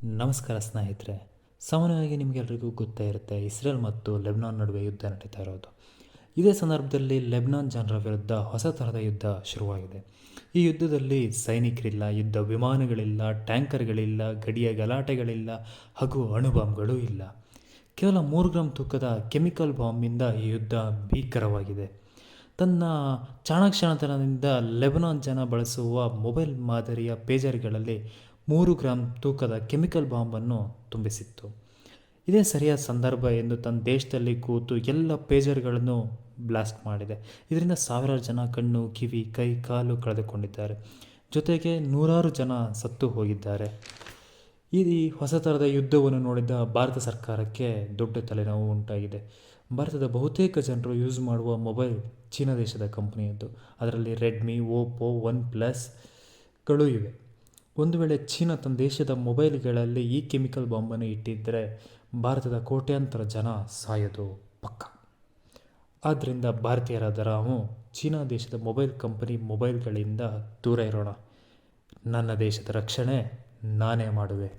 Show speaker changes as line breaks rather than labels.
ನಮಸ್ಕಾರ ಸ್ನೇಹಿತರೆ. ಸಾಮಾನ್ಯವಾಗಿ ನಿಮಗೆಲ್ರಿಗೂ ಗೊತ್ತೇ ಇರುತ್ತೆ, ಇಸ್ರೇಲ್ ಮತ್ತು ಲೆಬನಾನ್ ನಡುವೆ ಯುದ್ಧ ನಡೀತಾ ಇರೋದು. ಇದೇ ಸಂದರ್ಭದಲ್ಲಿ ಲೆಬನಾನ್ ಜನರ ವಿರುದ್ಧ ಹೊಸ ಥರದ ಯುದ್ಧ ಶುರುವಾಗಿದೆ. ಈ ಯುದ್ಧದಲ್ಲಿ ಸೈನಿಕರಿಲ್ಲ, ಯುದ್ಧ ವಿಮಾನಗಳಿಲ್ಲ, ಟ್ಯಾಂಕರ್ಗಳಿಲ್ಲ, ಗಡಿಯ ಗಲಾಟೆಗಳಿಲ್ಲ ಹಾಗೂ ಅಣುಬಾಂಬ್ಗಳೂ ಇಲ್ಲ. ಕೇವಲ 3 ಗ್ರಾಂ ತೂಕದ ಕೆಮಿಕಲ್ ಬಾಂಬಿಂದ ಈ ಯುದ್ಧ ಭೀಕರವಾಗಿದೆ. ತನ್ನ ಚಾಣಾಕ್ಷತನದಿಂದ ಲೆಬನಾನ್ ಜನ ಬಳಸುವ ಮೊಬೈಲ್ ಮಾದರಿಯ ಪೇಜರ್ಗಳಲ್ಲಿ 3 ಗ್ರಾಂ ತೂಕದ ಕೆಮಿಕಲ್ ಬಾಂಬನ್ನು ತುಂಬಿಸಿತ್ತು. ಇದೇ ಸರಿಯಾದ ಸಂದರ್ಭ ಎಂದು ತನ್ನ ದೇಶದಲ್ಲಿ ಕೂತು ಎಲ್ಲ ಪೇಜರ್ಗಳನ್ನು ಬ್ಲಾಸ್ಟ್ ಮಾಡಿದೆ. ಇದರಿಂದ ಸಾವಿರಾರು ಜನ ಕಣ್ಣು, ಕಿವಿ, ಕೈ, ಕಾಲು ಕಳೆದುಕೊಂಡಿದ್ದಾರೆ. ಜೊತೆಗೆ ನೂರಾರು ಜನ ಸತ್ತು ಹೋಗಿದ್ದಾರೆ. ಈ ಹೊಸ ಥರದ ಯುದ್ಧವನ್ನು ನೋಡಿದ ಭಾರತ ಸರ್ಕಾರಕ್ಕೆ ದೊಡ್ಡ ತಲೆನೋವು ಉಂಟಾಗಿದೆ. ಭಾರತದ ಬಹುತೇಕ ಜನರು ಯೂಸ್ ಮಾಡುವ ಮೊಬೈಲ್ ಚೀನಾ ದೇಶದ ಕಂಪನಿಯದ್ದು. ಅದರಲ್ಲಿ ರೆಡ್ಮಿ, ಓಪೋ, ಒನ್ ಪ್ಲಸ್ಗಳು ಇವೆ. ಒಂದು ವೇಳೆ ಚೀನಾ ತನ್ನ ದೇಶದ ಮೊಬೈಲ್ಗಳಲ್ಲಿ ಈ ಕೆಮಿಕಲ್ ಬಾಂಬನ್ನು ಇಟ್ಟಿದ್ದರೆ ಭಾರತದ ಕೋಟ್ಯಾಂತರ ಜನ ಸಾಯೋದು ಪಕ್ಕ. ಆದ್ದರಿಂದ ಭಾರತೀಯರಾದ ನಾವು ಚೀನಾ ದೇಶದ ಮೊಬೈಲ್ ಕಂಪನಿ ಮೊಬೈಲ್ಗಳಿಂದ ದೂರ ಇರೋಣ. ನನ್ನ ದೇಶದ ರಕ್ಷಣೆ ನಾನೇ ಮಾಡುವೆ.